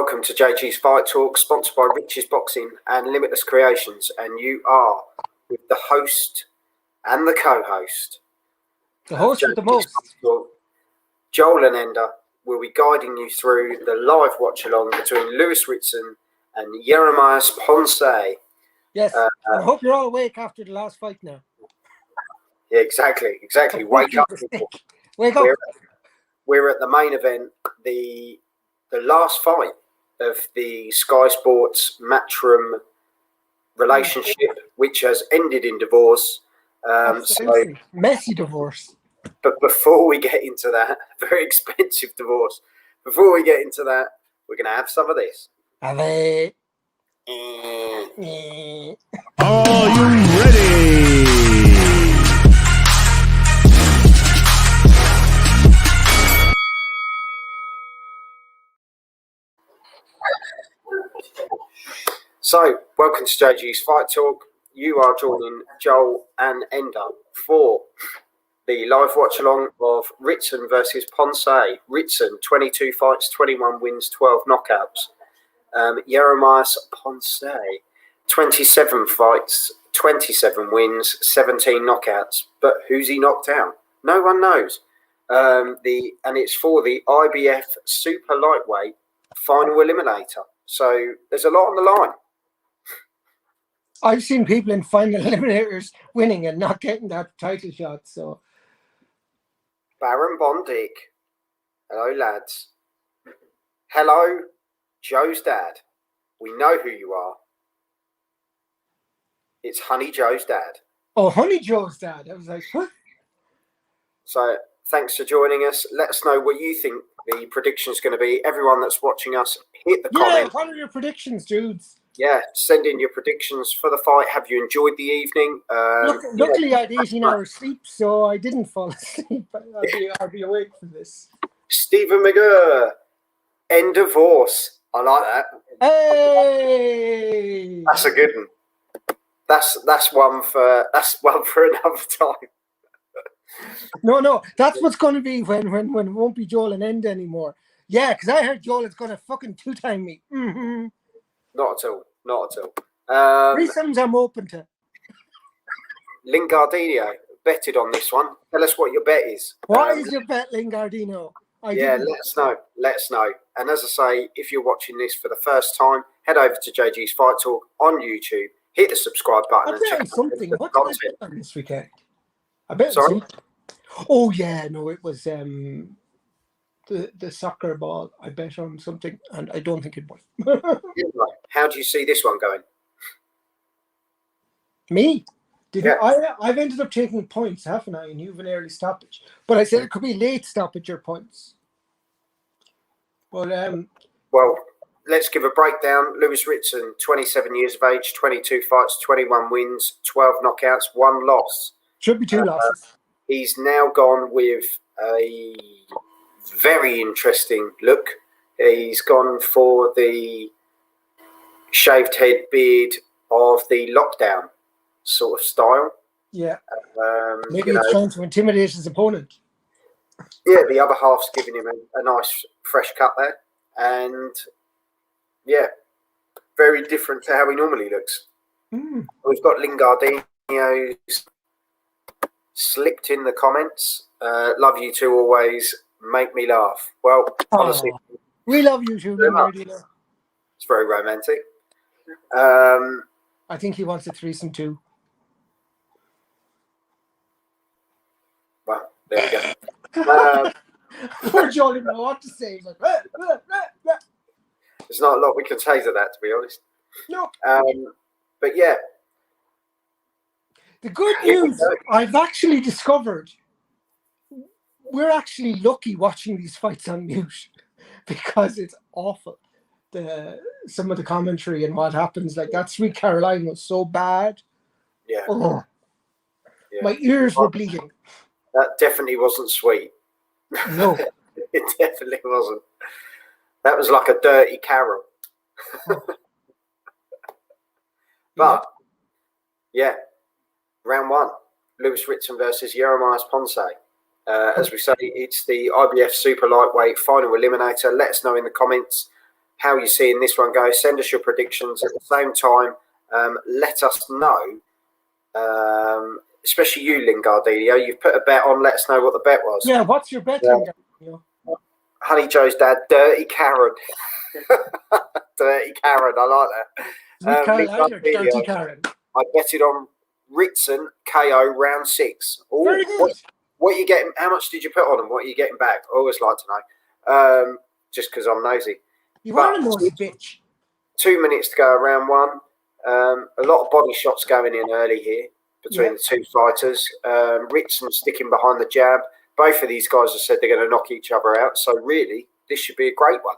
Welcome to JG's Fight Talk, sponsored by Rich's Boxing and Limitless Creations. And you are with the host and the co-host. The host with the most. Joel and Ender will be guiding you through the live watch-along between Lewis Ritson and Jeremias Ponce. Yes, I hope you're all awake after the last fight now. Yeah, exactly. Wake up, people. Wake up. We're at the main event, the last fight of the Sky Sports Matchroom relationship, which has ended in divorce. Absolutely. Messy divorce. But before we get into that, very expensive divorce. Before we get into that, we're going to have some of this. Are you ready? So, welcome to JG's Fight Talk. You are joining Joel and Ender for the live watch-along of Ritson versus Ponce. Ritson, 22 fights, 21 wins, 12 knockouts. Jeremias Ponce, 27 fights, 27 wins, 17 knockouts. But who's he knocked out? No one knows. And it's for the IBF Super Lightweight Final Eliminator. So there's a lot on the line. I've seen people in final eliminators winning and not getting that title shot. So, Baron Bondic. Hello, lads. Hello, Joe's dad. We know who you are. It's Honey Joe's dad. Oh, Honey Joe's dad. I was like, what? So, thanks for joining us. Let us know what you think the prediction is going to be. Everyone that's watching us, hit the comment. What are your predictions, dudes? Yeah, send in your predictions for the fight. Have you enjoyed the evening? Luckily, I had 18 hours sleep, so I didn't fall asleep. I'll be awake for this. Stephen McGurr, end divorce. I like that. Hey, that's a good one. That's one for another time. No, that's what's going to be when it won't be Joel and Enda anymore. Yeah, because I heard Joel is going to fucking two-time me. Mm-hmm. Not at all. 3 times I'm open to. Lingardino betted on this one. Tell us what your bet is. What is your bet, Lingardino? Let us know. And as I say, if you're watching this for the first time, head over to JG's Fight Talk on YouTube. Hit the subscribe button and check out something. What did I bet on this weekend? I bet. Sorry? Oh yeah, no, it was the soccer ball. I bet on something, and I don't think it won. How do you see this one going? Me? I've ended up taking points, haven't I? And you've an early stoppage, but I said it could be late stoppage or points. But well, let's give a breakdown. Lewis Ritson, 27 years of age, 22 fights, 21 wins, 12 knockouts, 1 loss. Should be 2 losses. He's now gone with a very interesting look. He's gone for the shaved head beard of the lockdown sort of style. Yeah. Maybe he's trying to intimidate his opponent. Yeah, the other half's giving him a nice fresh cut there. And yeah, very different to how he normally looks. We've got Lingardino slipped in the comments. Love you two always. Make me laugh. Well, honestly, we love you too, Lingardino. It's very romantic. I think he wants a threesome too. Well, there we go. Poor Joel didn't know what to say. He's like, there's not a lot we can say to that, to be honest. No. But yeah. The good news, I've actually discovered we're actually lucky watching these fights on mute because it's awful. Some of the commentary and what happens, like that Sweet Caroline was so bad. Yeah. Oh. Yeah. My ears were bleeding. That definitely wasn't sweet. No. It definitely wasn't. That was like a dirty carol. But, yeah, round 1, Lewis Ritson versus Jeremias Ponce. As we say, it's the IBF Super Lightweight Final Eliminator. Let us know in the comments how you're seeing this one go. Send us your predictions at the same time. Let us know, especially you, Lingardino. You've put a bet on. Let us know what the bet was. Yeah, what's your bet, Lingardino? Honey Joe's dad, Dirty Karen. Dirty Karen, I like that. Sweet Carolina, Dirty Karen. I betted on Ritson KO round 6. Ooh, Very good. What are you getting? How much did you put on him? What are you getting back? I always like to know. Just because I'm nosy. You are a nosy bitch. 2 minutes to go round 1. A lot of body shots going in early here between the two fighters. Ritson sticking behind the jab. Both of these guys have said they're going to knock each other out. So really, this should be a great one.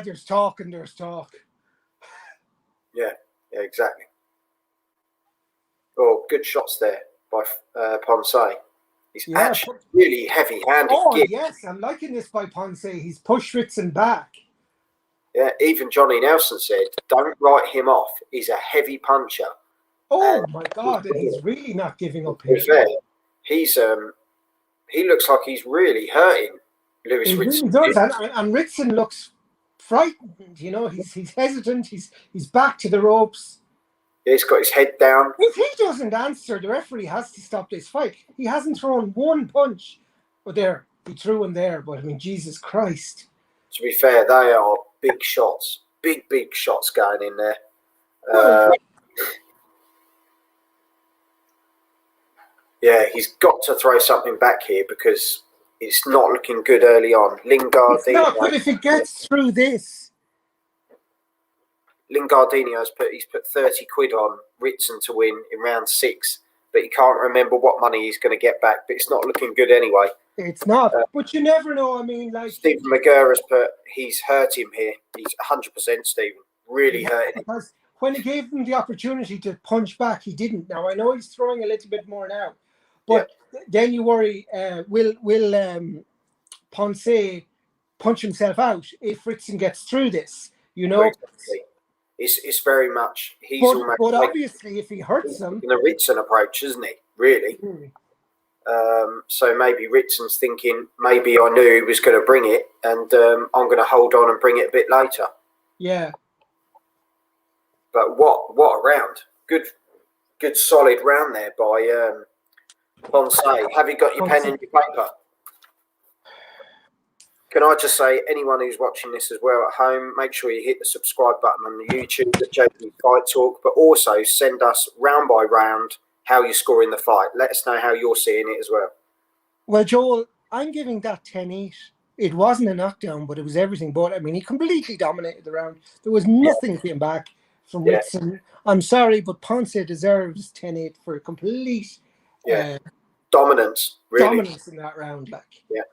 There's talk and there's talk. Yeah, exactly. Oh, good shots there by Ponce. He's actually really heavy-handed. Oh, yes, I'm liking this by Ponce. He's pushed Ritson back. Yeah, even Johnny Nelson said, don't write him off. He's a heavy puncher. Oh, my God, and he's really not giving up here. Fair. He's he looks like he's really hurting Lewis He Ritson. really does, and Ritson looks frightened. You know, he's hesitant. He's back to the ropes. Yeah, he's got his head down. If he doesn't answer, the referee has to stop this fight. He hasn't thrown one punch. But there, he threw one there. But I mean, Jesus Christ. To be fair, they are big shots. Big shots going in there. Yeah, he's got to throw something back here because it's not looking good early on. Lingardino. But if it gets through this. Lingardino he's put 30 quid on Ritson to win in round 6, but he can't remember what money he's going to get back. But it's not looking good anyway. It's not, but you never know. I mean, like Stephen McGurra's put he's hurt him here. He's 100% Stephen, really hurting him. Because when he gave him the opportunity to punch back, he didn't. Now I know he's throwing a little bit more now, but then you worry: will Ponce punch himself out if Ritson gets through this? You know. Exactly. It's very much but obviously if he hurts him in a Ritson approach, isn't he? Really. So maybe Ritson's thinking maybe I knew he was going to bring it, and I'm going to hold on and bring it a bit later. Yeah. But what a round! Good solid round there by Ponce. Have you got your pen and your paper? Can I just say, anyone who's watching this as well at home, make sure you hit the subscribe button on the YouTube at JP Fight Talk, but also send us round by round how you're scoring the fight. Let us know how you're seeing it as well. Well, Joel, I'm giving that 10-8. It wasn't a knockdown, but it was everything. But I mean, he completely dominated the round. There was nothing came back from Ritson. I'm sorry, but Ponce deserves 10-8 for complete dominance. Really. Dominance in that round, like. Yeah.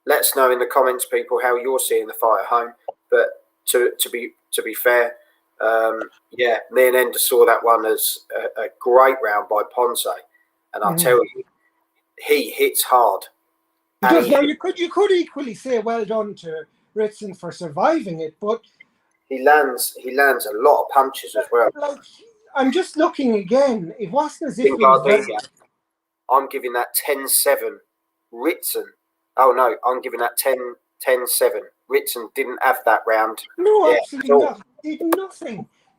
Let us know in the comments, people, how you're seeing the fight at home. But to be fair, me and Ender saw that one as a great round by Ponce, and I'll tell you, he hits hard. Now you could equally say well done to Ritson for surviving it, but he lands a lot of punches as well. Like, I'm just looking again. It wasn't as if he was I'm giving that 10-7. Ritson. Oh no, I'm giving that 10-7. Ritson didn't have that round. No, absolutely not. Did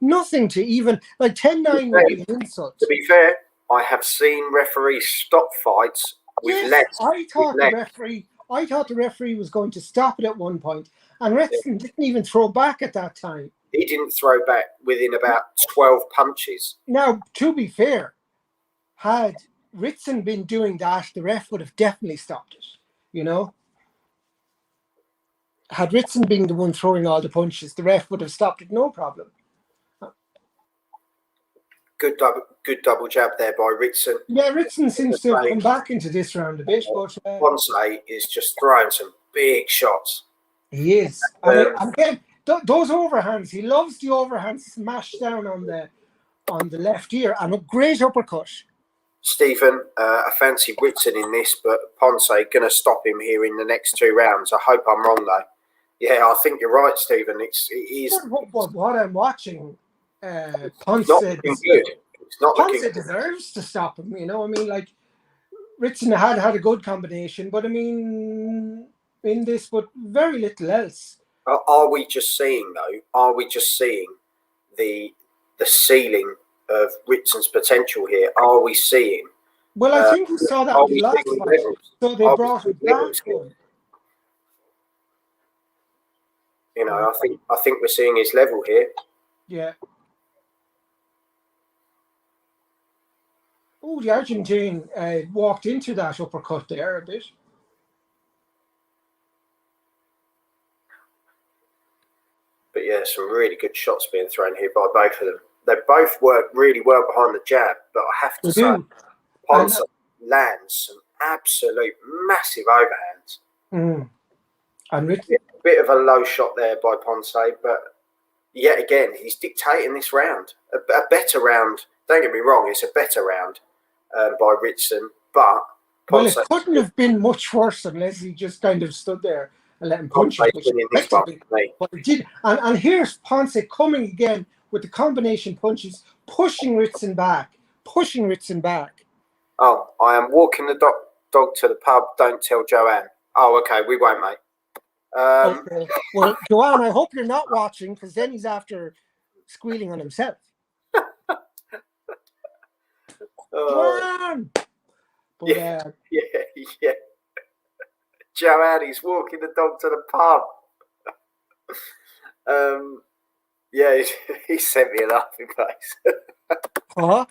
nothing to even like 10-9 would be an insult. To be fair, I have seen referees stop fights with less. I thought the referee was going to stop it at one point, and Ritson didn't even throw back at that time. He didn't throw back within about 12 punches. Now, to be fair, had Ritson been doing that, the ref would have definitely stopped it. You know, had Ritson been the one throwing all the punches, the ref would have stopped it, no problem. Good double jab there by Ritson. Yeah, Ritson seems to have come back into this round a bit, but Ponce is just throwing some big shots. He is. And again, those overhands, he loves the overhand smash down on the left ear, and a great uppercut. Stephen, I fancy Ritson in this, but Ponce going to stop him here in the next 2 rounds. I hope I'm wrong, though. Yeah, I think you're right, Stephen. It is. What I'm watching, Ponce deserves to stop him. You know, I mean, like Ritson had a good combination, but I mean, in this, but very little else. Are we just seeing though? Are we just seeing the ceiling of Ritson's potential here? Are we seeing? Well, I think we saw that Are in the we last seeing fight. levels? So they Are we brought seeing it back. levels here? You know, I think we're seeing his level here. Yeah. Oh, the Argentine walked into that uppercut there a bit. But yeah, some really good shots being thrown here by both of them. They both work really well behind the jab, but I have to say, Ponce lands some absolute massive overhands. And A bit of a low shot there by Ponce, but yet again, he's dictating this round. A better round, don't get me wrong, it's a better round by Ritson, but Ponce, well, it couldn't have been much worse unless he just kind of stood there and let him punch him. But he did. And here's Ponce coming again with the combination punches, pushing Ritson back. Oh, I am walking the dog to the pub. Don't tell Joanne. Oh, okay, we won't, mate. Okay. Well, Joanne, I hope you're not watching because then he's after squealing on himself. Joanne! But, yeah. Joanne, he's walking the dog to the pub. Yeah, he sent me a laughing face. Huh?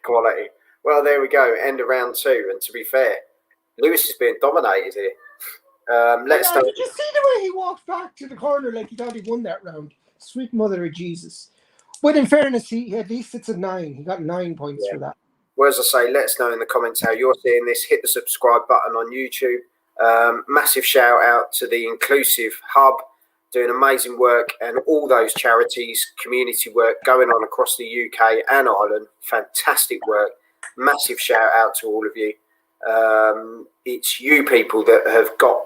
Quality. Well, there we go. End of round 2. And to be fair, Lewis is being dominated here. Did you see the way he walked back to the corner like he thought he won that round? Sweet mother of Jesus. But in fairness, he at least it's a 9. He got 9 points for that. Well, as I say, let us know in the comments how you're seeing this. Hit the subscribe button on YouTube. Massive shout out to the Inclusive Hub, doing amazing work, and all those charities, community work going on across the UK and Ireland. Fantastic work. Massive shout out to all of you. It's you people that have got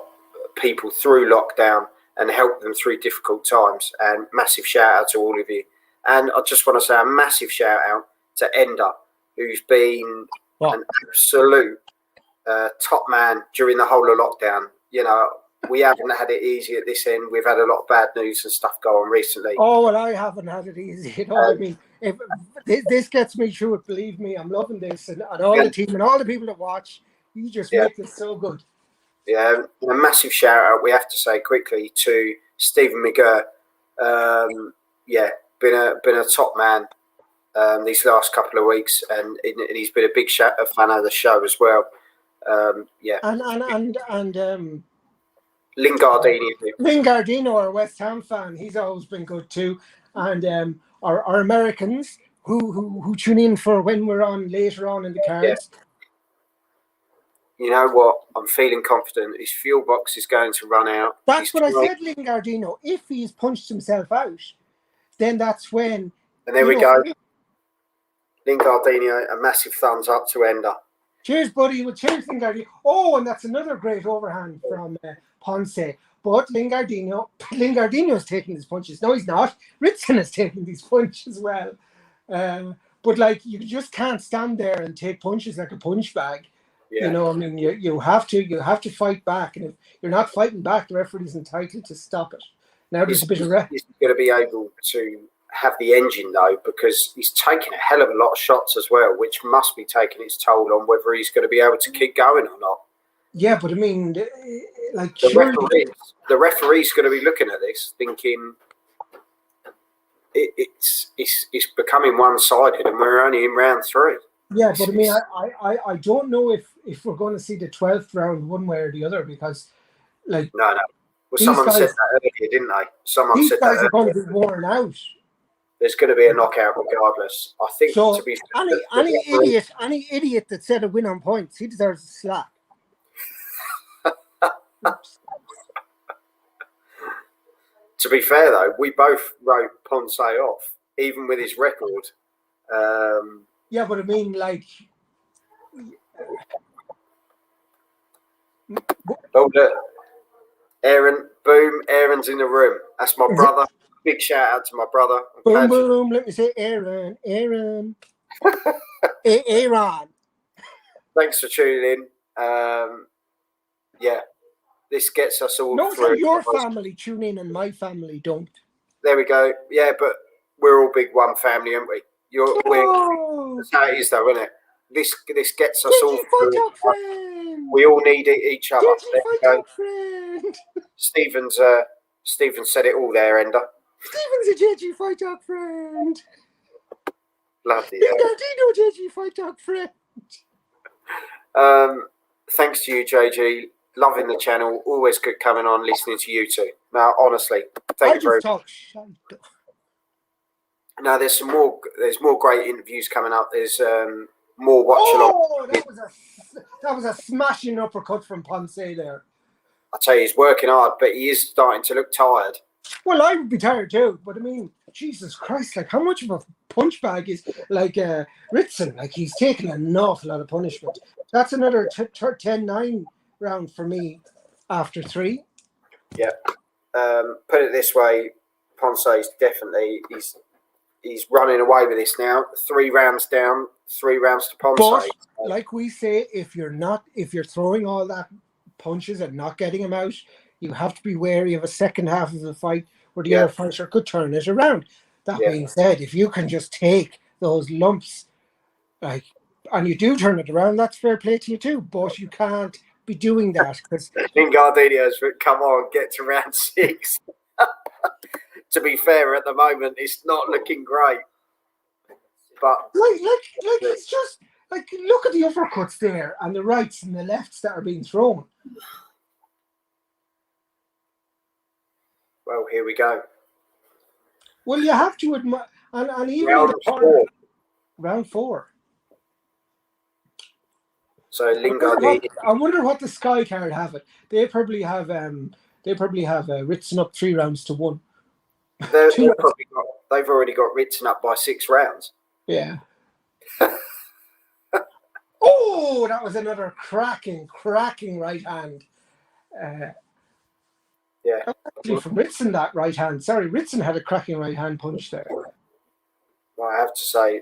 people through lockdown and helped them through difficult times, and massive shout out to all of you. And I just want to say a massive shout out to Ender, who's been an absolute top man during the whole of lockdown. You know, we haven't had it easy at this end. We've had a lot of bad news and stuff go on recently. Oh, well, I haven't had it easy at all. I mean, if this gets me through it, believe me, I'm loving this. And all the team and all the people that watch, you just make this so good. Yeah, a massive shout out, we have to say quickly, to Stephen McGurr. Been a top man these last couple of weeks, and he's been a big fan of the show as well. And Lingardino, our West Ham fan, he's always been good too. And our Americans who tune in for when we're on later on in the cards. Yeah. You know what? I'm feeling confident. His fuel box is going to run out. That's what I said, Lingardino. If he's punched himself out, then that's when. And there we go. Lingardino, a massive thumbs up to Ender. Cheers, buddy. Well, cheers, Lingardino. Oh, and that's another great overhand from Ponce. But Lingardino is taking these punches. No, he's not. Ritson is taking these punches as well. But like, you just can't stand there and take punches like a punch bag. Yeah. You know, I mean, you have to fight back, and if you're not fighting back, the referee's entitled to stop it. Now there's a bit of he's going to be able to have the engine though, because he's taking a hell of a lot of shots as well, which must be taking its toll on whether he's going to be able to keep going or not. Yeah, but I mean, like the referee's going to be looking at this, thinking it's becoming one-sided, and we're only in round 3. Yeah, but I mean, I don't know if we're going to see the 12th round one way or the other, because like no. Well, someone said that earlier, didn't they? Someone said that are going to be worn out. There's going to be a knockout regardless. I think so. To be any idiot that said a win on points, he deserves a slap. To be fair, though, we both wrote Ponce off, even with his record. Yeah, but I mean, like. Oh, look. Aaron, boom, Aaron's in the room. That's my brother. Big shout out to my brother. Boom. Let me say Aaron. Aaron. Thanks for tuning in. This gets us all No, through. your family tune in and my family don't. There we go. Yeah, but we're all big one family, aren't we? That's how it is, though, isn't it? This gets us all through. Friend. We all need each other. There we go. Friend. Stephen said it all there, Ender. Stephen's a JG Fight Talk friend. Bloody hell. Dino JG Fight Talk friend. Thanks to you, JG. Loving the channel. Always good coming on, listening to you two. Now, honestly, thank you very much. Now, there's more great interviews coming up. There's more watch along. Oh, that was a smashing uppercut from Ponce there. I tell you, he's working hard, but he is starting to look tired. Well, I would be tired too, but I mean, Jesus Christ, like how much of a punch bag is like Ritson? Like he's taken an awful lot of punishment. That's another 10-9 round for me after 3. Yeah. Put it this way, Ponce is definitely he's running away with this now. 3 rounds down, 3 rounds to Ponce. But like we say, if you're throwing all that punches and not getting them out, you have to be wary of a second half of the fight where the other fighter could turn it around. That being said, if you can just take those lumps, like, and you do turn it around, that's fair play to you too. But you can't be doing that because Lingardino's, come on, get to round 6. To be fair, at the moment, it's not looking great. But like it's just like look at the uppercuts there and the rights and the lefts that are being thrown. Well, here we go. Well, you have to admit, and even round 4. So Lingardino. I wonder what the Sky card have it. They probably have Ritson up 3 rounds to 1. They've already got Ritson up by 6 rounds. Yeah. Oh, that was another cracking right hand. Yeah. Actually, from Ritson, that right hand. Sorry, Ritson had a cracking right hand punch there. Well, I have to say,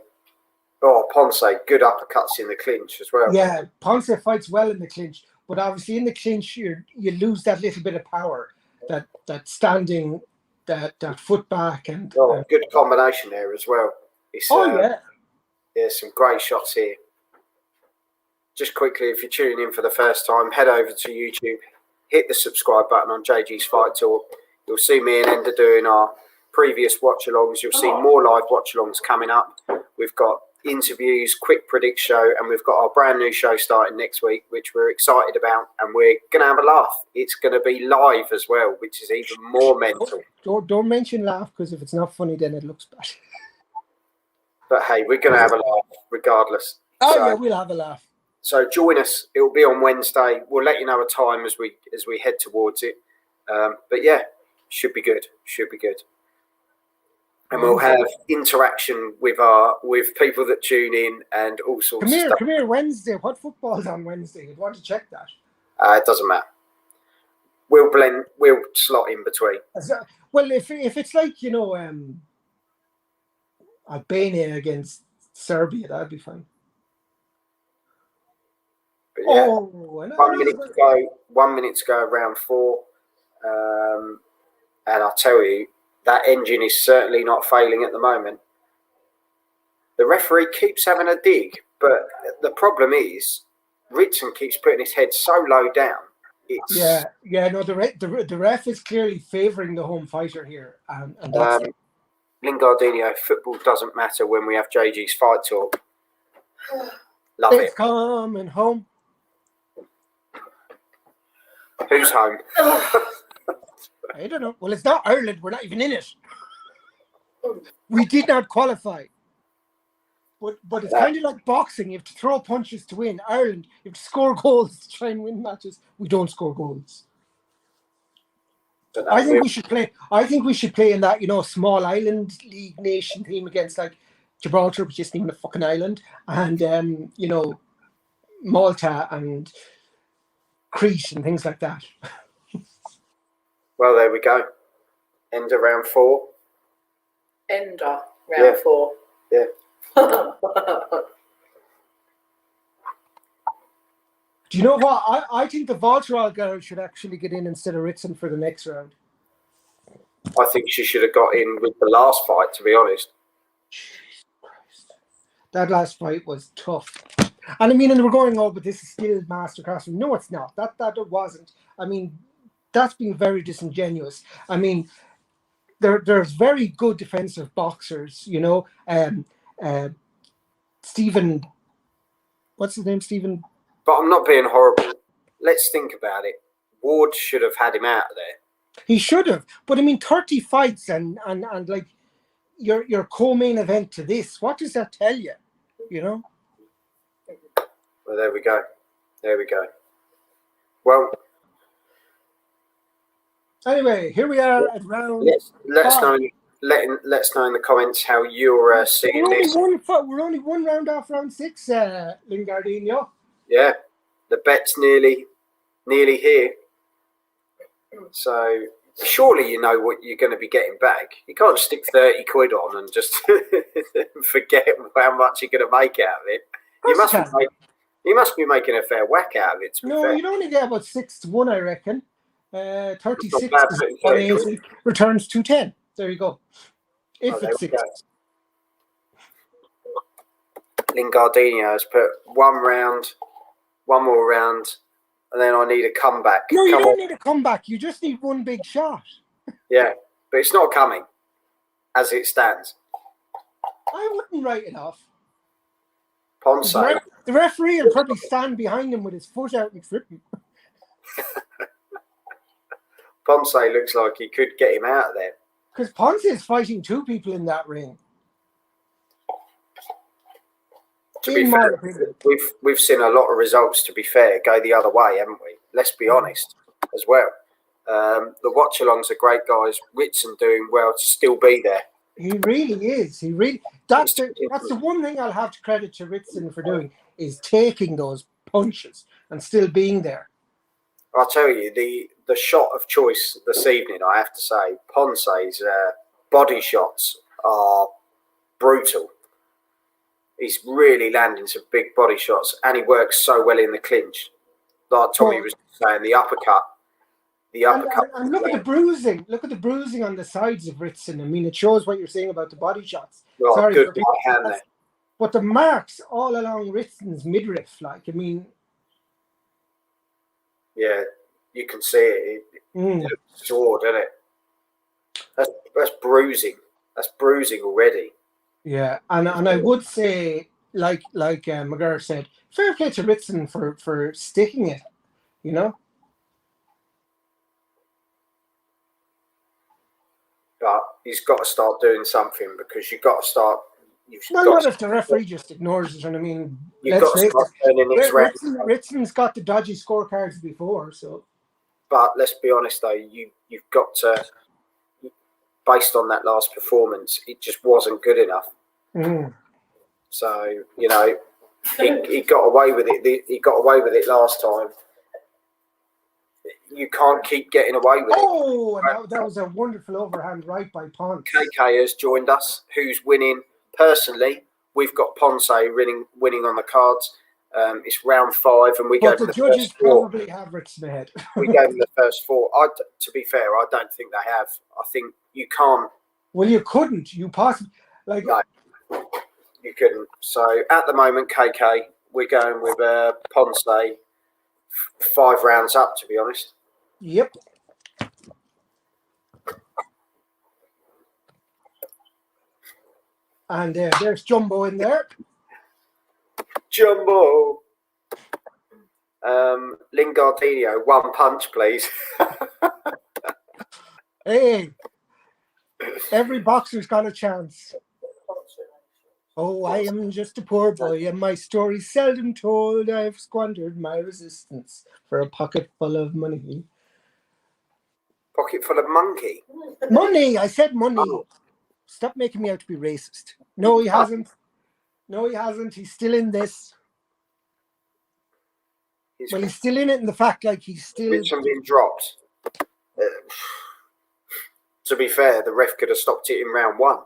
Ponce, good uppercuts in the clinch as well. Yeah, Ponce fights well in the clinch, but obviously in the clinch you lose that little bit of power, that standing, that foot back, and good combination there as well. It's, yeah, some great shots here. Just quickly, if you're tuning in for the first time, head over to YouTube, hit the subscribe button on JG's Fight Talk. You'll see me and Ender doing our previous watch-alongs. You'll see more live watch-alongs coming up. We've got interviews, quick predict show, and we've got our brand new show starting next week, which we're excited about, and we're going to have a laugh. It's going to be live as well, which is even more mental. Don't mention laugh, because if it's not funny, then it looks bad. But hey, we're going to have a laugh regardless. Yeah, we'll have a laugh. So join us. It will be on Wednesday. We'll let you know a time as we head towards it. But yeah, should be good. Should be good. And we'll have interaction with people that tune in and all sorts of stuff. Come here, Wednesday. What football's on Wednesday? You'd want to check that. It doesn't matter. We'll slot in between. Well, if it's like, Albania against Serbia, that'd be fine. But yeah, 1 minute to go. 1 minute to go, round 4. And I'll tell you, that engine is certainly not failing at the moment. The referee keeps having a dig, but the problem is Ritson keeps putting his head so low down. No, the ref is clearly favouring the home fighter here, and that's Lingardino. Football doesn't matter when we have JG's Fight Talk. Love it. Coming home. Who's home? I don't know. Well, it's not Ireland. We're not even in it. We did not qualify. But it's kind of like boxing. You have to throw punches to win. Ireland, you have to score goals to try and win matches. We don't score goals. I think we should play. I think we should play in that, small island league nation team against like Gibraltar, which isn't even a fucking island, and Malta and Crete and things like that. Well, there we go. End of round 4. Ender round 4. Yeah. Do you know what? I think the Volterol girl should actually get in instead of Ritson for the next round. I think she should have got in with the last fight, to be honest. Jesus Christ. That last fight was tough. And I mean, and we're going, oh, but this is still masterclass. No, it's not. That it wasn't. I mean, that's being very disingenuous. I mean, there's very good defensive boxers, you know. Stephen, what's his name? Stephen. But I'm not being horrible. Let's think about it. Ward should have had him out of there. He should have. But I mean, 30 fights and like your co-main event to this. What does that tell you? You know. Well, there we go. There we go. Well. Anyway, here we are at round. Let us know in the comments how you're seeing this. We're only one round off round 6, Lingardino. Yeah, the bet's nearly here. So surely you know what you're going to be getting back. You can't stick 30 quid on and just forget how much you're going to make out of it. You must be making a fair whack out of it. No, you'd only get about 6 to 1, I reckon. 36 is 180, returns 210. There you go. If it's 6. Lingardino has put one more round, and then I need a comeback. No, you don't need a comeback. You just need one big shot. Yeah, but it's not coming as it stands. I wouldn't write it off. Ponce. The referee will probably stand behind him with his foot out and flip him. Ponce looks like he could get him out of there. Because Ponce is fighting 2 people in that ring. To be fair, we've seen a lot of results, to be fair, go the other way, haven't we? Let's be honest as well. The watch-alongs are great guys. Ritson doing well to still be there. He really is. That's the one thing I'll have to credit to Ritson for doing, is taking those punches and still being there. I'll tell you, the shot of choice this evening, I have to say, Ponce's body shots are brutal. He's really landing some big body shots, and he works so well in the clinch. Like Tommy was saying, the uppercut. And look at the bruising. Look at the bruising on the sides of Ritson. I mean, it shows what you're saying about the body shots. Well, sorry, good right hand there. But the marks all along Ritson's midriff, like, I mean. Yeah, you can see it. It's sword, isn't it? That's bruising. That's bruising already. Yeah, and I would say, like McGurr said, fair play to Ritson for sticking it, you know. But he's got to start doing something, because you've got to start. Not if the referee just ignores it. And I mean, you've got to start turning this round. Ritson's got the dodgy scorecards before, so. But let's be honest, though, you've got to, based on that last performance, it just wasn't good enough. So you know, he got away with it. He got away with it last time. You can't keep getting away with it. Oh, and that was a wonderful overhand right by Ponce. KK has joined us, who's winning. Personally, we've got Ponce winning on the cards. It's round 5, and we gave the the judges first 4. Probably have Ritson ahead. We gave them the first 4. To be fair, I don't think they have. I think you can't. Well, you couldn't. You possibly No, you couldn't. So at the moment, KK, we're going with Ponce 5 rounds up. To be honest. Yep. And there's Jumbo in there. Jumbo. Lingardino, 1 punch, please. Hey, every boxer's got a chance. Oh, I am just a poor boy, and my story's seldom told. I've squandered my resistance for a pocket full of money. Pocket full of monkey? Money! I said money. Oh. Stop making me out to be racist. No, he hasn't. No, he hasn't. He's still in this. He's still in it in the fact, like, he's still... Ritson being dropped. To be fair, the ref could have stopped it in round 1.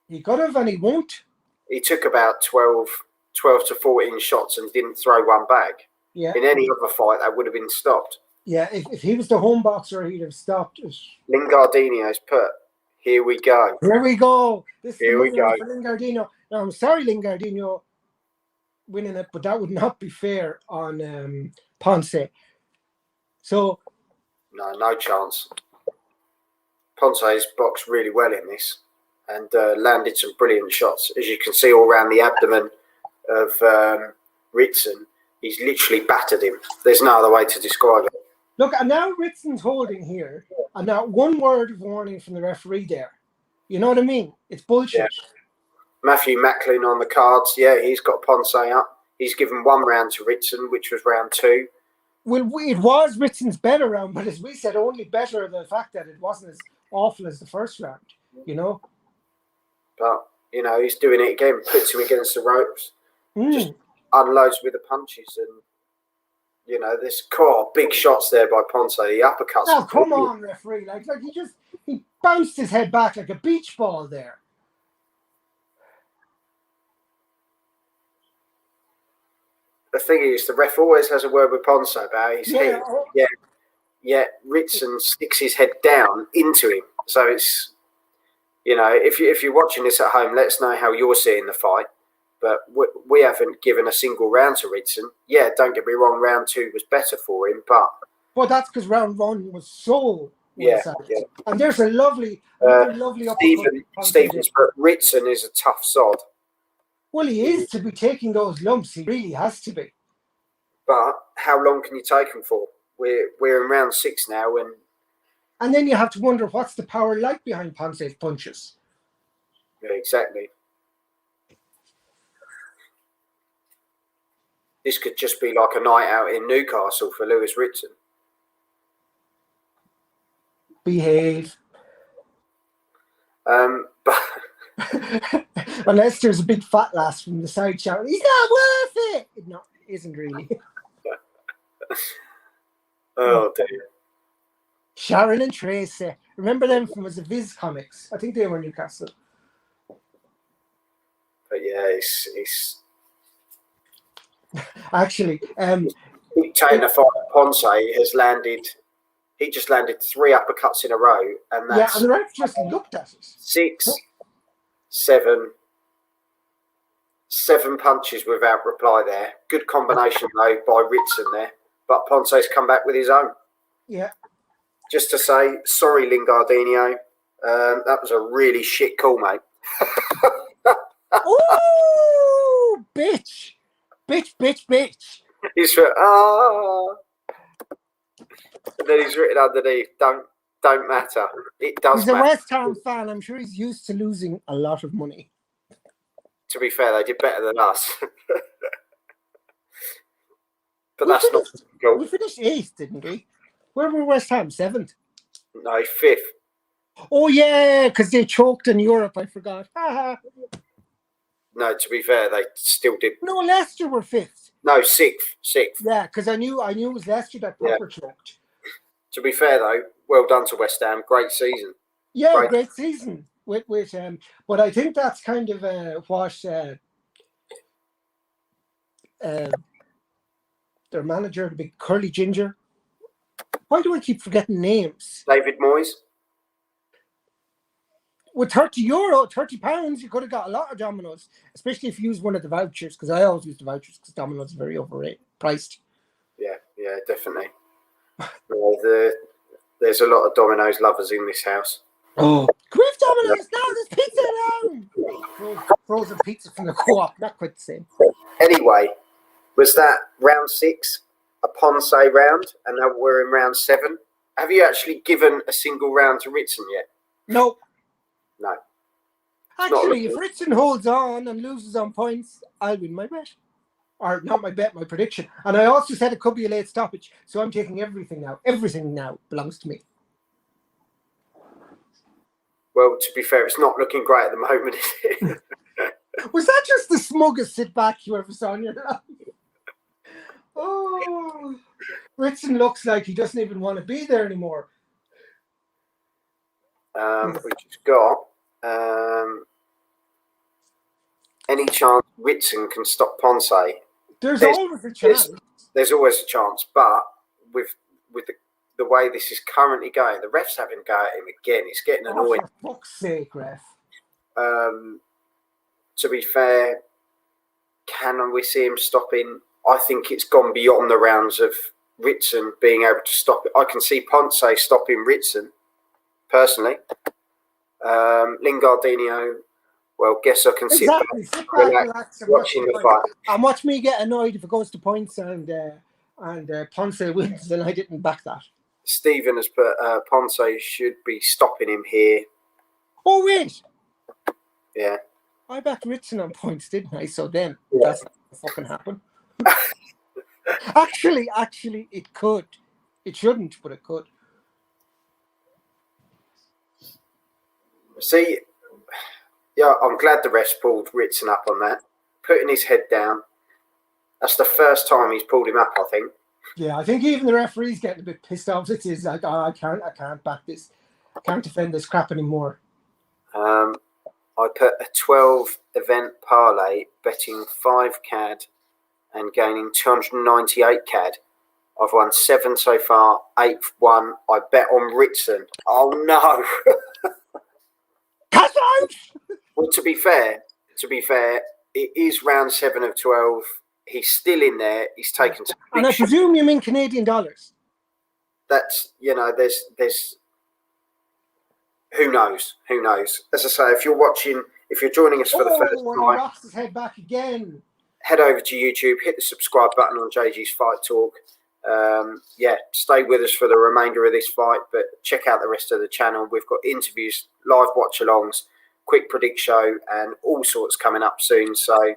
He could have, and he won't. He took about 12 to 14 shots and didn't throw one back. Yeah. In any other fight, that would have been stopped. Yeah, if he was the home boxer, he'd have stopped it. Lingardino's put, here we go. Here we go. This is Here the we money go. one for Lingardino. Now, I'm sorry, Lingardino winning it, but that would not be fair on Ponce. So, No chance. Ponce's boxed really well in this and landed some brilliant shots. As you can see all around the abdomen of Ritson, he's literally battered him. There's no other way to describe it. look, and now Ritson's holding here, and now one word of warning from the referee there. You know what I mean? It's bullshit. Yeah. Matthew Macklin on the cards. Yeah, he's got Ponce up. He's given 1 round to Ritson, which was round 2. Well, it was Ritson's better round, but as we said, only better the fact that it wasn't as awful as the first round, you know? But, he's doing it again, puts him against the ropes, just unloads with the punches. And, there's big shots there by Ponce, the uppercuts. Oh, come on, referee. Like he bounced his head back like a beach ball there. The thing is, the ref always has a word with Ponce about his head. Yeah, Ritson sticks his head down into him. So it's, if you're watching this at home, let us know how you're seeing the fight. But we haven't given a single round to Ritson. Yeah, don't get me wrong, round 2 was better for him, but... Well, that's because round 1 was so... Yeah. And there's a lovely Stevens, but Ritson is a tough sod. Well, he is to be taking those lumps. He really has to be. But how long can you take him for? We're in round 6 now, and then you have to wonder what's the power like behind Ponce's punches. Yeah, exactly. This could just be like a night out in Newcastle for Lewis Ritson. Behave. But unless there's a big fat lass from the side shouting, he's not worth it. No, it isn't really. Oh dear. Sharon and Tracy. Remember them from the Viz comics? I think they were Newcastle. But yeah, it's actually taking the fight. Ponce has landed. He just landed 3 uppercuts in a row, and that's and the ref just looked at it. 6, 7 punches without reply there. Good combination though by Ritson there, but Ponce's come back with his own. Yeah. Just to say, sorry, Lingardino. That was a really shit call, mate. Oh, bitch. He's written, and then he's written underneath, don't matter. It does He's a matter. West Ham fan. I'm sure he's used to losing a lot of money. To be fair, they did better than us. But that's not cool. We finished 8th, didn't we? Where were West Ham? 7th? No, 5th. Oh, yeah, because they choked in Europe. I forgot. No, to be fair, they still did. No, Leicester were 5th. No, 6th. Yeah, because I knew it was Leicester that proper choked. To be fair, though, well done to West Ham. Great season. Yeah, great season. But I think that's kind of what their manager, the big curly ginger. Why do I keep forgetting names? David Moyes. With €30, £30, you could have got a lot of Domino's, especially if you use one of the vouchers, because I always use the vouchers because Domino's is very overpriced. Yeah, definitely. There's a lot of Domino's lovers in this house. Oh, we have Domino's now. There's pizza now. Frozen pizza from the co-op, not quite the same. Anyway, was that round 6 a Ponce round, and now we're in round 7? Have you actually given a single round to Ritson yet? No. No. Actually, if Ritson holds on and loses on points, I'll win my bet. Or not my bet, my prediction. And I also said it could be a late stoppage, so I'm taking everything now. Everything now belongs to me. Well, to be fair, it's not looking great at the moment, is it? Was that just the smuggest sit back you ever saw in your life? Oh, Ritson looks like he doesn't even want to be there anymore. We just got any chance Ritson can stop Ponce? There's always a chance. there's always a chance, but with the way this is currently going, the refs having to go at him again. It's getting annoying. For fuck's sake, ref. To be fair, can we see him stopping? I think it's gone beyond the rounds of Ritson being able to stop it. I can see Ponce stopping Ritson, personally. Lingardino, well, guess I can sit back, relax and watching the fight. And watch me get annoyed if it goes to points and Ponce wins, and I didn't back that. Stephen has put Ponce should be stopping him here. Oh, wait. Yeah. I backed Ritson on points, didn't I? So then that's not going to fucking happen. Actually, it could. It shouldn't, but it could. See, yeah, I'm glad the refs pulled Ritson up on that. Putting his head down. That's the first time he's pulled him up, I think. Yeah, I think even the referee's getting a bit pissed off. It is like, oh, I can't back this. I can't defend this crap anymore. I put a 12 event parlay betting 5 CAD and gaining 298 CAD. I've won 7 so far, 8th one. I bet on Ritson. Oh no. Cut out! Well, to be fair, it is round 7 of 12. He's still in there. He's taken some big and I presume you mean Canadian dollars. That's, there's who knows? As I say, if you're joining us for the first time, he rocks his head back again. Head over to YouTube, hit the subscribe button on JG's Fight Talk. Stay with us for the remainder of this fight, but check out the rest of the channel. We've got interviews, live watch-alongs, quick predict show, and all sorts coming up soon. So,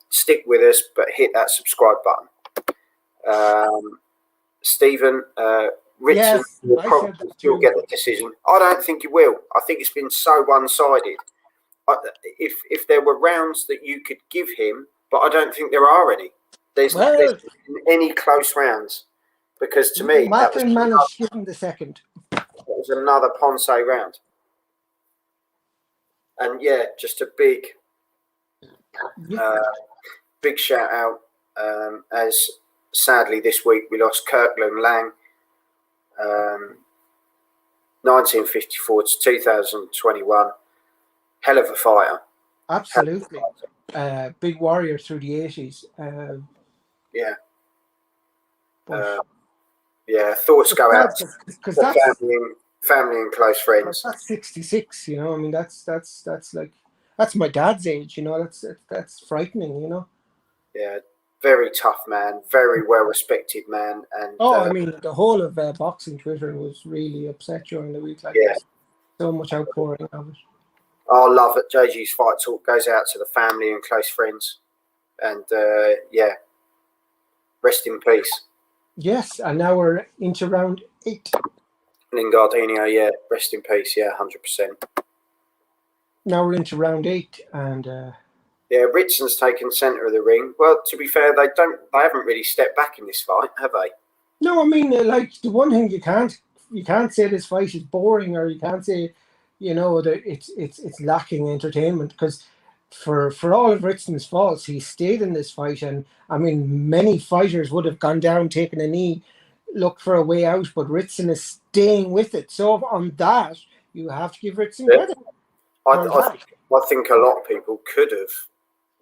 stick with us, but hit that subscribe button. Stephen, Ritson will probably still get the decision. I don't think he will. I think it's been so one-sided. If there were rounds that you could give him, but I don't think there are any. There's any close rounds, because to me Macklin managed to give him the second. That was another Ponce round, and just a big shout out. As sadly this week we lost Kirkland Lang, 1954 to 2021. Hell of a fighter. Absolutely. Big warrior through the 80s. Thoughts go out to family and close friends. That's 66, I mean, that's my dad's age, that's frightening, Yeah, very tough man, very well respected man, and I mean, the whole of boxing Twitter was really upset during the week. So much outpouring of it. Our love at JG's Fight Talk goes out to the family and close friends, and rest in peace. Yes, and now we're into round 8. Lingardino, rest in peace, 100%. Now we're into round 8, and Ritson's taken centre of the ring. Well, to be fair, they haven't really stepped back in this fight, have they? No, I mean, the one thing you can't say this fight is boring, or you can't say, that it's lacking entertainment, because for all of Ritson's faults, he stayed in this fight, and I mean, many fighters would have gone down, taken a knee, looked for a way out, but Ritson is staying with it. So on that, you have to give Ritson credit. I think a lot of people could have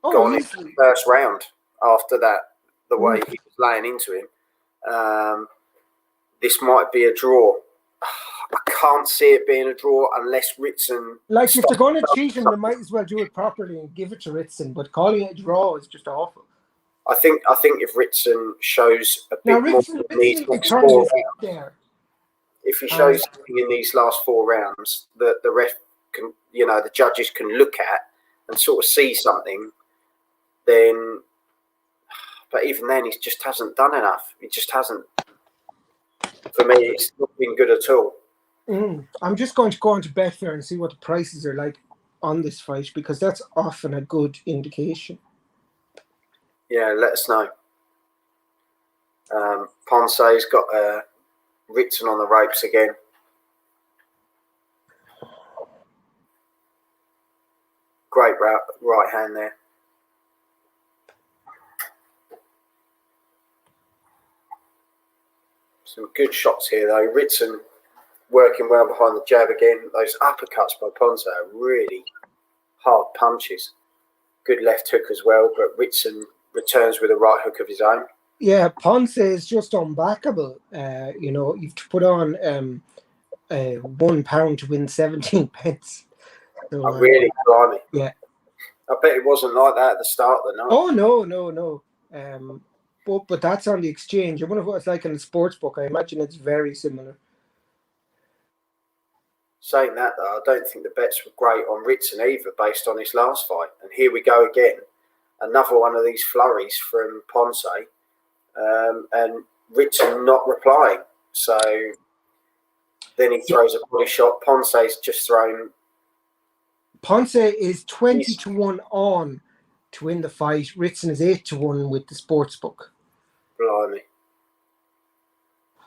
gone into the first round after that, the way he was laying into him. This might be a draw. I can't see it being a draw unless Ritson... if they're going to cheat him, they might as well do it properly and give it to Ritson, but calling it a draw is just awful. I think if Ritson shows a bit more in these next 4 rounds, if he shows something in these last 4 rounds that the ref can, the judges can look at and sort of see something, then... But even then, he just hasn't done enough. He just hasn't. For me, it's not been good at all. I'm just going to go on to Betfair and see what the prices are like on this fight, because that's often a good indication. Yeah, let us know. Ponce's got Ritson on the ropes again. Great right hand there. Some good shots here, though. Ritson working well behind the jab again. Those uppercuts by Ponce are really hard punches. Good left hook as well, but Ritson returns with a right hook of his own. Yeah, Ponce is just unbackable. You've to put on £1 to win 17 pence. So, Really, blimey. Yeah. I bet it wasn't like that at the start of the night. Oh, no. But that's on the exchange. I wonder what it's like in the sports book. I imagine it's very similar. Saying that, though, I don't think the bets were great on Ritson either, based on his last fight. And here we go again. Another one of these flurries from Ponce. And Ritson not replying. So then he throws a body shot. Ponce's just thrown. Ponce is 20 to 1 on to win the fight. Ritson is 8 to 1 with the sports book. Blimey.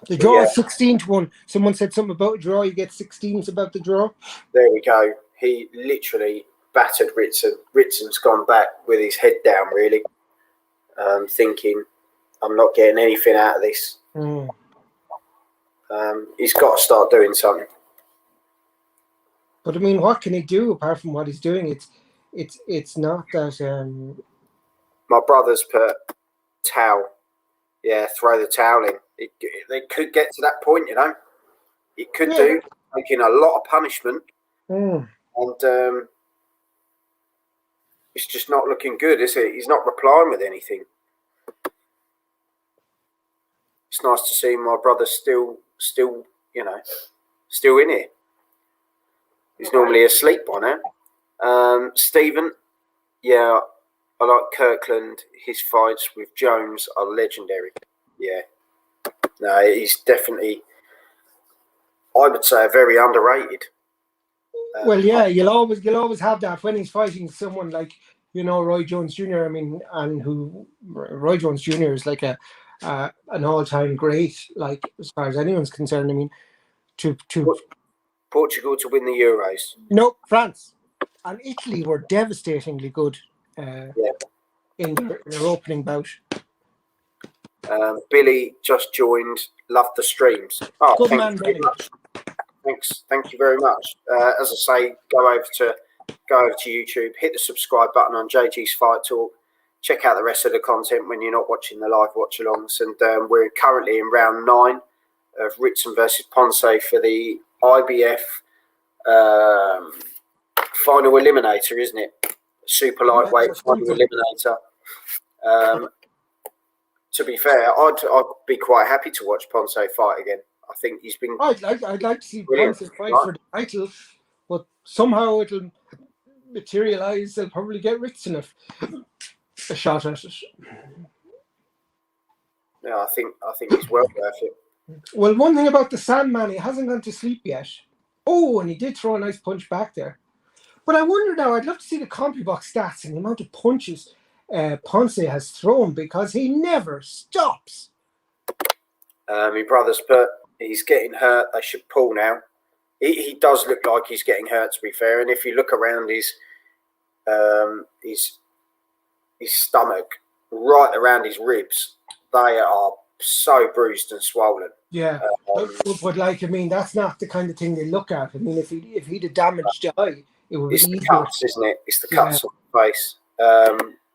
The draw is 16 to 1. Someone said something about a draw. You get 16s about the draw. There we go. He literally battered Ritson. Ritson's gone back with his head down, really, thinking, I'm not getting anything out of this. He's got to start doing something. But I mean, what can he do apart from what he's doing? It's not that. My brother's put towel. Yeah, throw the towel in. They could get to that point, It could do, taking a lot of punishment. And it's just not looking good, is it? He's not replying with anything. It's nice to see my brother still in here. He's normally asleep by now. Stephen, yeah, I like Kirkland. His fights with Jones are legendary. Yeah. No, he's definitely, I would say, very underrated. Well, yeah, you'll always have that when he's fighting someone like, Roy Jones Jr. I mean, Roy Jones Jr. is like an all-time great, like, as far as anyone's concerned. I mean, to Portugal to win the Euros. No, France and Italy were devastatingly good in their opening bout. Billy just joined. Love the streams. Oh, good man, Billy. Thanks. Thank you very much. As I say, go over to YouTube, hit the subscribe button on JG's Fight Talk. Check out the rest of the content when you're not watching the live watch-alongs. And we're currently in round 9 of Ritson versus Ponce for the IBF final eliminator, isn't it? Super lightweight final eliminator. To be fair, I'd be quite happy to watch Ponce fight again. I think he's been. I'd like to see Ponce fight for the title, but somehow it'll materialise. They'll probably get Ritson a shot at it. Yeah, I think he's well worth it. Well, one thing about the Sandman, he hasn't gone to sleep yet. Oh, and he did throw a nice punch back there. But I wonder now, I'd love to see the CompuBox stats and the amount of punches Ponce has thrown, because he never stops. My brother's put, he's getting hurt. They should pull now. He does look like he's getting hurt, to be fair. And if you look around his stomach, right around his ribs, they are so bruised and swollen. Yeah, but like, I mean, that's not the kind of thing they look at. I mean, if he'd a damaged eye, it would be easier. It's the cuts, isn't it? It's the cuts on the face.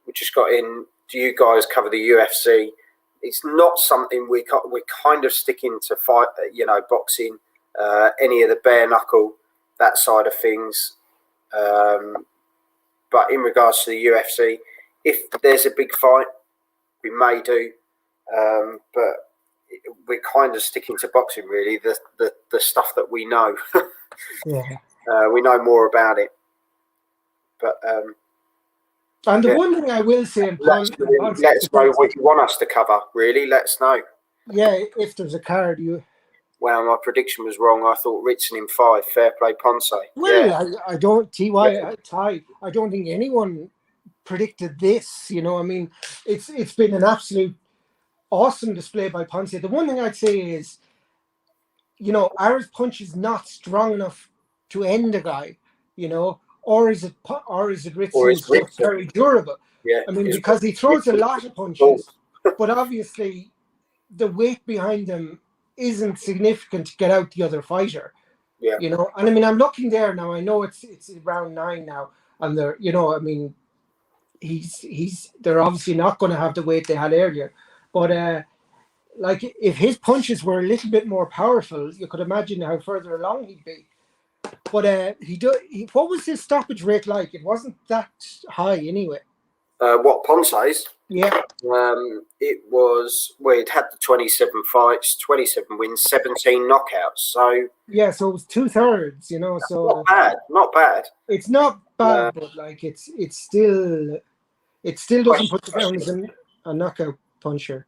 We just got in. Do you guys cover the UFC? It's not something we're kind of sticking to fight. Boxing, any of the bare knuckle, that side of things. But in regards to the UFC, if there's a big fight, we may do. But we're kind of sticking to boxing, really. The stuff that we know. We know more about it. But and the one thing I will say, let us know what you want us to cover. Really, let us know. Yeah, if there's a card, Well, my prediction was wrong. I thought Ritson in 5. Fair play, Ponce. Well, I don't I don't think anyone predicted this. I mean, it's been an absolute awesome display by Ponce. The one thing I'd say is, Ara's punch is not strong enough to end a guy. Or is it Ritson very durable? Yeah, I mean, because he throws a lot of punches, but obviously the weight behind him isn't significant to get out the other fighter. Yeah. You know, and I mean, I'm looking there now. I know it's round 9 now, and they're, you know, I mean, they're obviously not going to have the weight they had earlier, but like if his punches were a little bit more powerful, you could imagine how further along he'd be. But what was his stoppage rate like? It wasn't that high anyway. What Ponce's? Yeah. It was, well, he'd had the 27 fights, 27 wins, 17 knockouts. So yeah, so it was 2/3. You know, so not bad, not bad. It's not bad, but like it still doesn't put you down as a knockout puncher.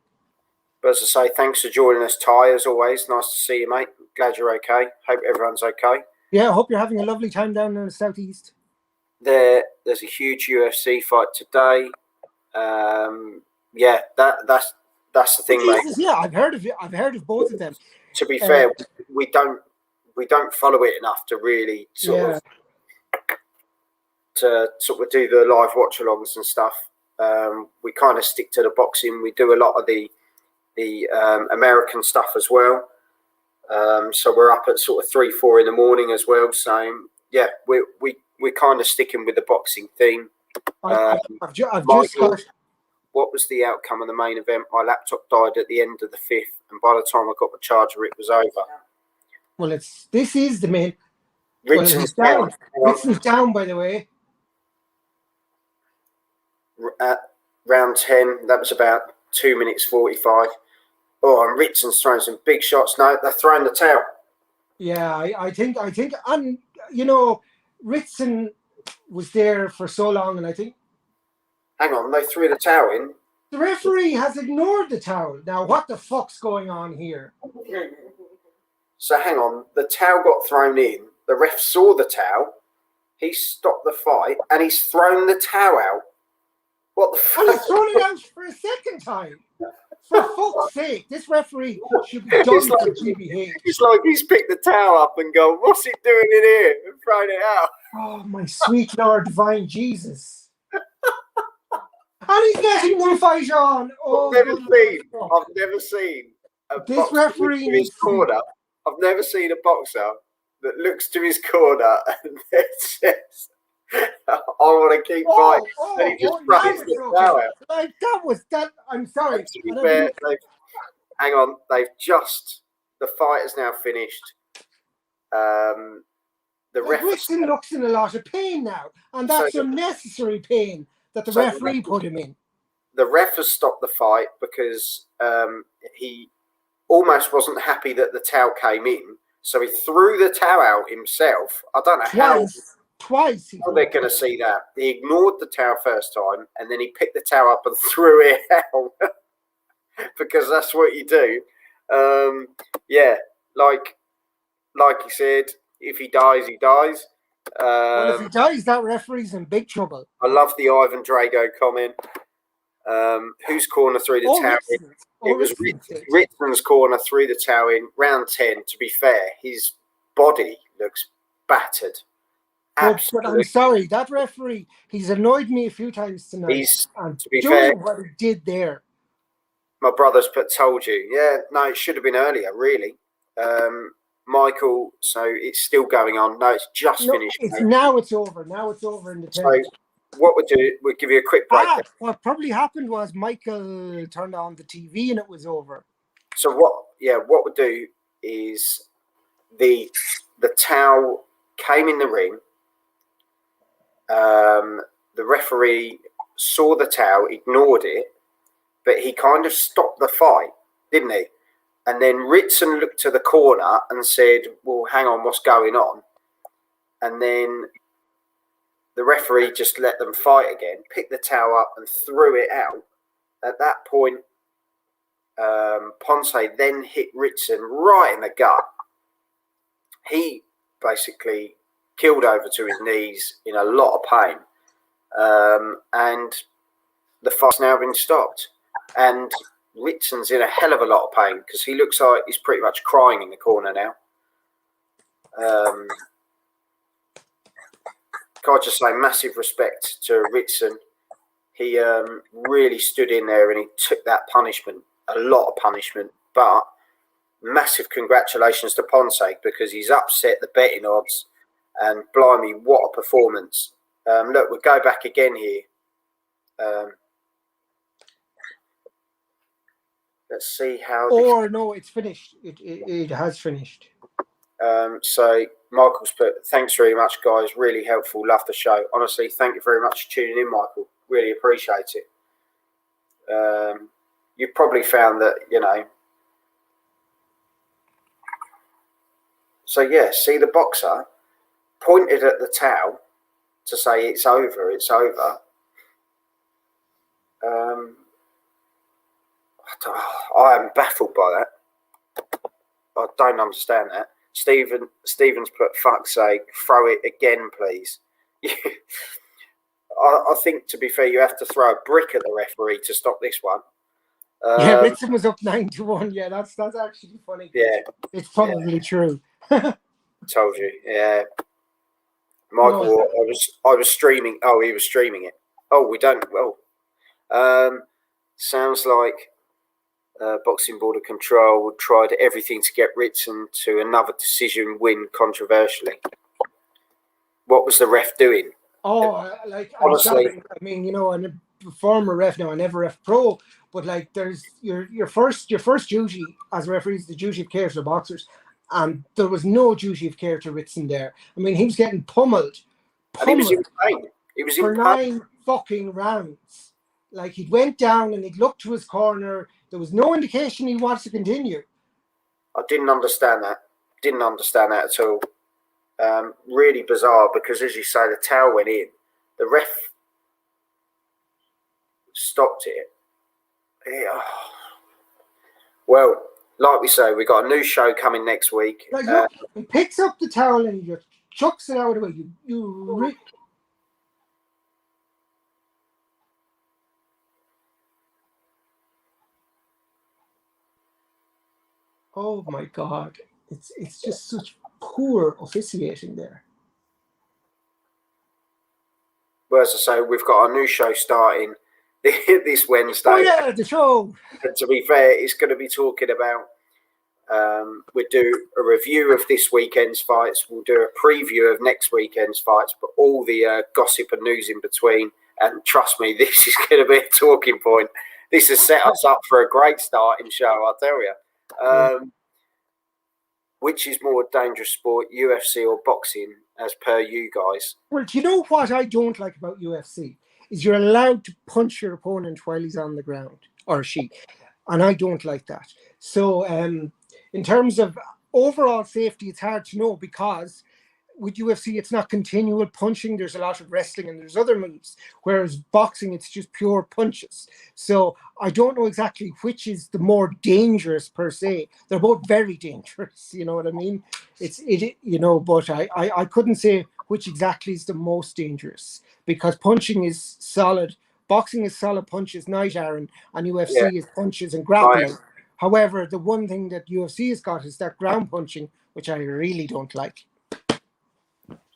But as I say, thanks for joining us, Ty. As always, nice to see you, mate. Glad you're okay. Hope everyone's okay. Yeah, I hope you're having a lovely time down in the southeast. There's a huge UFC fight today. Yeah, that's the thing, Jesus, mate. yeah, I've heard of both of them. To be fair, we don't follow it enough to really sort of do the live watch-alongs and stuff. We kind of stick to the boxing. We do a lot of the American stuff as well. So we're up at sort of 3-4 in the morning as well. So yeah, we're kind of sticking with the boxing theme. I've Michael, just got. What was the outcome of the main event? My laptop died at the end of the 5th, and by the time I got the charger, it was over. Well, this is the main. Ritson's down. Ritson's down, by the way. At round 10, that was about 2 minutes 45. Oh, and Ritson's throwing some big shots. No, they're throwing the towel. Yeah, I think, and you know, Ritson was there for so long, and I think. Hang on, they threw the towel in. The referee has ignored the towel. Now, what the fuck's going on here? So hang on, the towel got thrown in. The ref saw the towel. He stopped the fight, and he's thrown the towel out. What the fuck? And he's thrown it out for a second time. For fuck's sake, this referee should be done for GBH. It's like he's picked the towel up and gone, what's it doing in here? And thrown it out. Oh, my sweet Lord divine Jesus. And he's getting the fight on. Oh, I've never seen a this referee to his corner. I've never seen a boxer that looks to his corner and then says, I want to keep fighting. And he just throws the towel out. Like, that was that. I'm sorry. To be fair, hang on. The fight is now finished. The Ritson looks in a lot of pain now, and that's unnecessary pain that the referee put him in. The ref has stopped the fight because he almost wasn't happy that the towel came in, so he threw the towel out himself. I don't know Twice. How they're going to see that. He ignored the towel first time, and then he picked the towel up and threw it out because that's what you do. Yeah, like he said, if he dies, he dies. Well, if he dies, that referee's in big trouble. I love the Ivan Drago comment. Whose corner threw the towel in? It was Ritson's corner threw the towel in. Round 10, to be fair, his body looks battered. But I'm sorry, that referee, he's annoyed me a few times tonight. To be fair, what he did there. My brother's told you. Yeah, no, it should have been earlier, really. Michael, so it's still going on. No, it's just finished. Now it's over. Now it's over in the 10th. So what we'll do, we'll give you a quick break. What probably happened was Michael turned on the TV and it was over. So what we'll do is the towel came in the ring. The referee saw the towel, ignored it, but he kind of stopped the fight, didn't he? And then Ritson looked to the corner and said, well, hang on, what's going on? And then the referee just let them fight again, picked the towel up and threw it out. At that point, Ponce then hit Ritson right in the gut. He basically killed over to his knees in a lot of pain. And the fight's now been stopped. And Ritson's in a hell of a lot of pain because he looks like he's pretty much crying in the corner now. Can I just say massive respect to Ritson. He really stood in there and he took that punishment, a lot of punishment. But massive congratulations to Ponce because he's upset the betting odds, and blimey, what a performance! Look, we'll go back again here. Let's see how. Or no, it's finished. It has finished. So Michael's put, thanks very much, guys. Really helpful. Love the show. Honestly, thank you very much for tuning in, Michael. Really appreciate it. You've probably found that, you know. So yeah, see the boxer pointed at the towel to say it's over, it's over. I am baffled by that. I don't understand that. Stephen's put, fuck's sake, throw it again, please. I think, to be fair, you have to throw a brick at the referee to stop this one. Yeah, Ritson was up 9-1. Yeah, that's actually funny. Yeah, it's probably true. Told you. Yeah, Michael, No, I was streaming. Oh, he was streaming it. Oh, we don't. Well, sounds like Boxing Board of Control tried everything to get Ritson to another decision win controversially. What was the ref doing? Oh, like honestly, I mean, you know, I'm a former ref now. I never ref pro, but like, there's your first duty as a referee is the duty of care to the boxers, and there was no duty of care to Ritson there. I mean, he was getting pummeled, and he was in pain. He was for in pain. 9 fucking rounds. Like, he went down and he'd looked to his corner. There was no indication he wants to continue. I didn't understand that. Didn't understand that at all. Really bizarre because, as you say, the towel went in. The ref stopped it. Yeah. Well, like we say, we got a new show coming next week. Like, look, he picks up the towel and he just chucks it out of the way. Oh my God. It's just such poor officiating there. Well, as I say, we've got a new show starting this Wednesday. Oh yeah, the show. And to be fair, it's going to be talking about. We'll do a review of this weekend's fights. We'll do a preview of next weekend's fights, but all the gossip and news in between. And trust me, this is going to be a talking point. This has set us up for a great starting show, I'll tell you. Which is more dangerous sport, UFC or boxing, as per you guys? Well, do you know what I don't like about UFC? Is you're allowed to punch your opponent while he's on the ground, or she. And I don't like that. So in terms of overall safety, it's hard to know because with UFC, it's not continual punching. There's a lot of wrestling and there's other moves. Whereas boxing, it's just pure punches. So I don't know exactly which is the more dangerous per se. They're both very dangerous. You know what I mean? But I couldn't say which exactly is the most dangerous because punching is solid. Boxing is solid punches, night, Aaron, and UFC is punches and grappling. Right. However, the one thing that UFC has got is that ground punching, which I really don't like.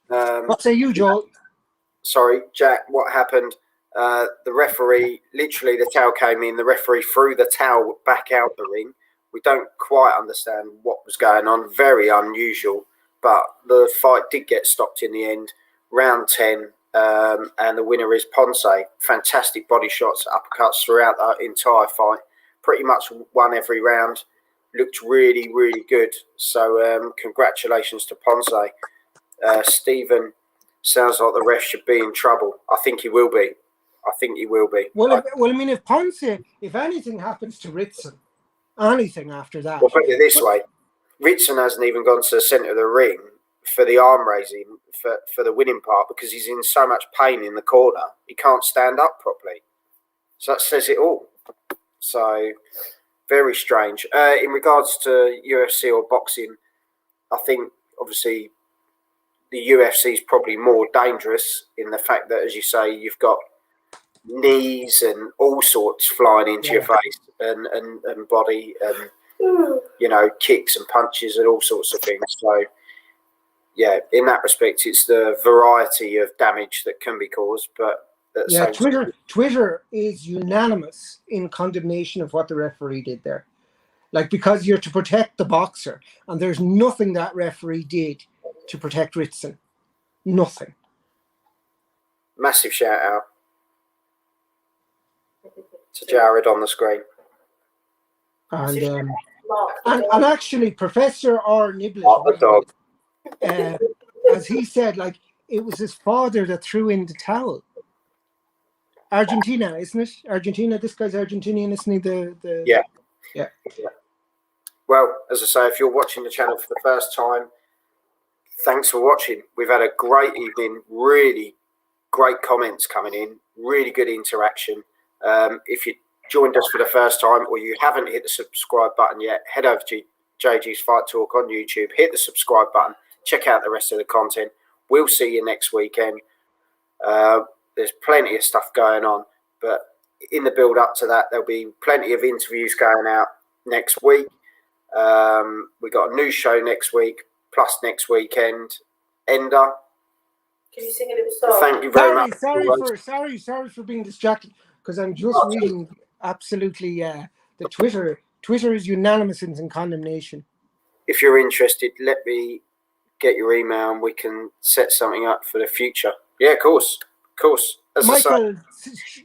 What say you, Joel? Sorry, Jack, what happened? The referee, literally the towel came in, the referee threw the towel back out the ring. We don't quite understand what was going on. Very unusual, but the fight did get stopped in the end. Round 10, and the winner is Ponce. Fantastic body shots, uppercuts throughout the entire fight. Pretty much won every round. Looked really, really good. So congratulations to Ponce. Stephen, sounds like the ref should be in trouble. I think he will be. Well, I mean, if Ponce, if anything happens to Ritson, anything after that. Well, put it this way. Ritson hasn't even gone to the centre of the ring for the arm raising, for the winning part, because he's in so much pain in the corner. He can't stand up properly. So that says it all. So, very strange. In regards to UFC or boxing, I think, obviously, the UFC is probably more dangerous in the fact that, as you say, you've got knees and all sorts flying into your face and body and, you know, kicks and punches and all sorts of things. So, yeah, in that respect, it's the variety of damage that can be caused. But Twitter is unanimous in condemnation of what the referee did there. Like, because you're to protect the boxer, and there's nothing that referee did to protect Ritson. Nothing. Massive shout out to Jared on the screen. And actually, Professor R. Niblish, as he said, like, it was his father that threw in the towel. Argentina, isn't it? Argentina. This guy's Argentinian, isn't he? Yeah. Yeah. Well, as I say, if you're watching the channel for the first time, thanks for watching. We've had a great evening. Really great comments coming in. Really good interaction. If you joined us for the first time or you haven't hit the subscribe button yet, head over to JG's Fight Talk on YouTube. Hit the subscribe button. Check out the rest of the content. We'll see you next weekend. There's plenty of stuff going on, but in the build up to that, there'll be plenty of interviews going out next week. We got a new show next week, plus next weekend. Ender, Can you sing a little song? thank you very much. Sorry for being distracted, because I'm just reading absolutely the Twitter. Twitter is unanimous in condemnation. If you're interested, let me get your email and we can set something up for the future. Yeah, of course. As Michael,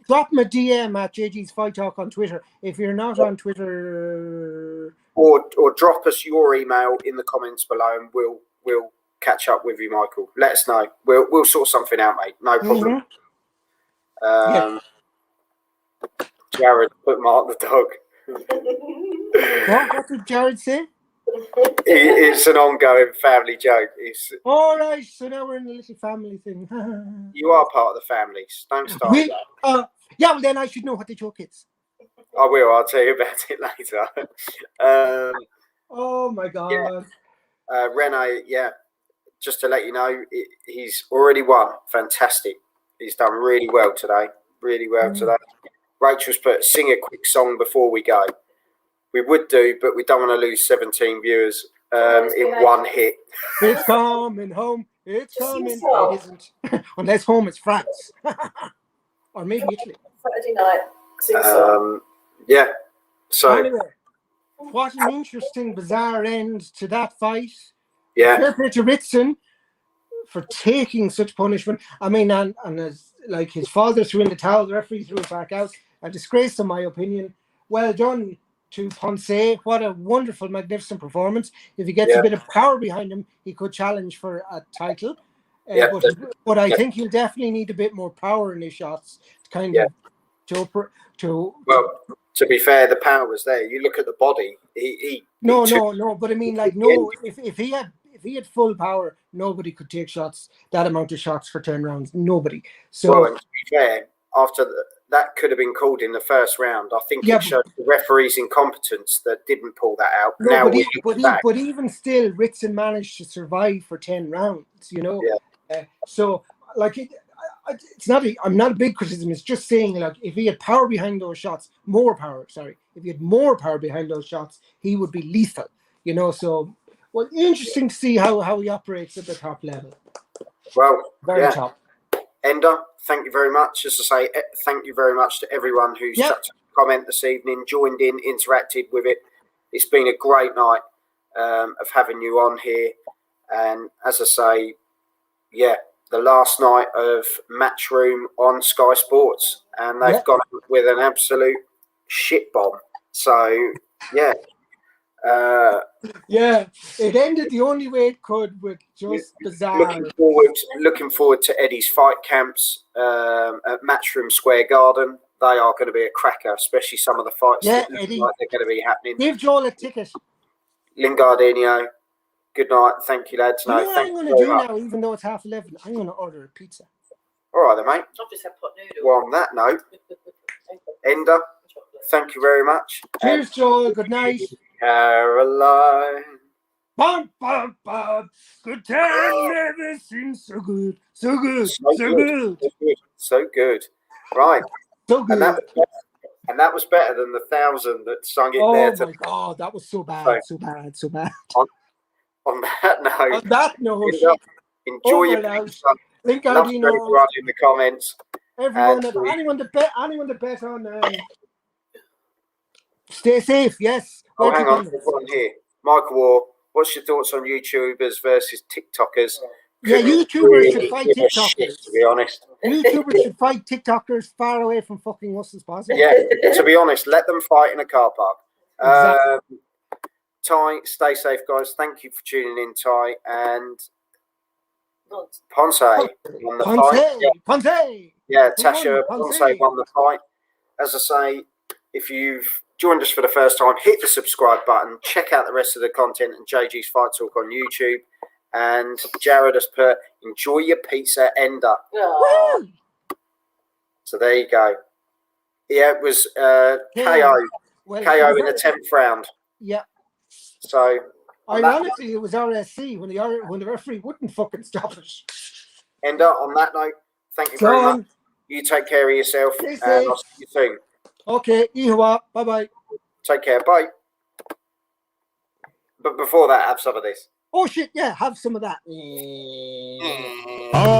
drop me a DM at JG's Fight Talk on Twitter. If you're not on Twitter, or drop us your email in the comments below, and we'll catch up with you, Michael. Let us know. We'll sort something out, mate. No problem. Yeah. Jared, put Mark the dog. What did Jared say? It's an ongoing family joke. All right, so now we're in a little family thing. You are part of the family. Don't start that. Yeah, well then I should know what the joke is. I will. I'll tell you about it later. Oh my God. Yeah. Rene, just to let you know, he's already won. Fantastic. He's done really well today. Today. Rachel's put, sing a quick song before we go. We would do, but we don't want to lose 17 viewers in one hit. It's coming home. It's coming. It isn't. Unless home is France. Or maybe Italy. Saturday night. Sing a song. Yeah. So anyway, what an interesting, bizarre end to that fight. Yeah. Fair play to Ritson for taking such punishment. I mean, and as like his father threw in the towel, the referee threw it back out. A disgrace, in my opinion. Well done to Ponce. What a wonderful, magnificent performance. If he gets a bit of power behind him, he could challenge for a title. But I think he'll definitely need a bit more power in his shots to kind of to. Well, to be fair, the power was there. You look at the body. No. But I mean, like, no. If he had full power, nobody could take shots, that amount of shots for 10 rounds. Nobody. So, well, and to be fair, after that could have been called in the first round. I think it showed the referee's incompetence that didn't pull that out. No, but even still, Ritson managed to survive for 10 rounds. You know, so like it's not. I'm not a big criticism. It's just saying, like, if he had power behind those shots, more power. Sorry, if he had more power behind those shots, he would be lethal. You know, so well, interesting to see how he operates at the top level. Well, very top. Ender, thank you very much. As I say, thank you very much to everyone who's chucked a comment this evening, joined in, interacted with it. It's been a great night of having you on here. And as I say, the last night of Matchroom on Sky Sports, and they've gone with an absolute shit bomb. So, it ended the only way it could, with just bizarre. Looking forward to Eddie's fight camps at Matchroom Square Garden. They are going to be a cracker, especially some of the fights that look like they're going to be happening. Give Joel a ticket. Lingardino, good night. Thank you, lads. You know what I'm going to do now, even though it's 11:30? I'm going to order a pizza. All right then, mate. I've just had pot noodle. Well, on that note, Ender, thank you very much. Cheers, Joel. Good night. Caroline. Bum, bum, bum. Good time never seems so good. So good. So good. Right. So good. And that was better than the 1,000 that sung it there. Oh my God, that was so bad. So bad. On that note, enjoy your pizza. Love to everyone in the comments. Anyone to bet on Stay safe, yes. Oh, Wear hang on, condoms. there's one here. Michael War, what's your thoughts on YouTubers versus TikTokers? Yeah, Couldn't YouTubers should really fight give a shit, TikTokers. to be honest. YouTubers should fight TikTokers far away from fucking us as possible. Yeah, to be honest, let them fight in a car park. Exactly. Ty, stay safe, guys. Thank you for tuning in, Ty. And Ponce won the fight. Yeah, Ponce! yeah, Who Tasha won? Ponce won the fight. As I say, if you've joined us for the first time, hit the subscribe button. Check out the rest of the content and JG's Fight Talk on YouTube. And Jared has put, enjoy your pizza, Ender. Woo! So there you go. Yeah, it was KO. Well, KO in the 10th round. Yeah. So ironically, it was RSC when the referee wouldn't fucking stop it. Ender, on that note, thank you very much. You take care of yourself, and I'll see you soon. Okay, ihawa. Bye-bye. Take care. Bye. But before that, have some of this. Oh, shit, yeah, have some of that. Oh,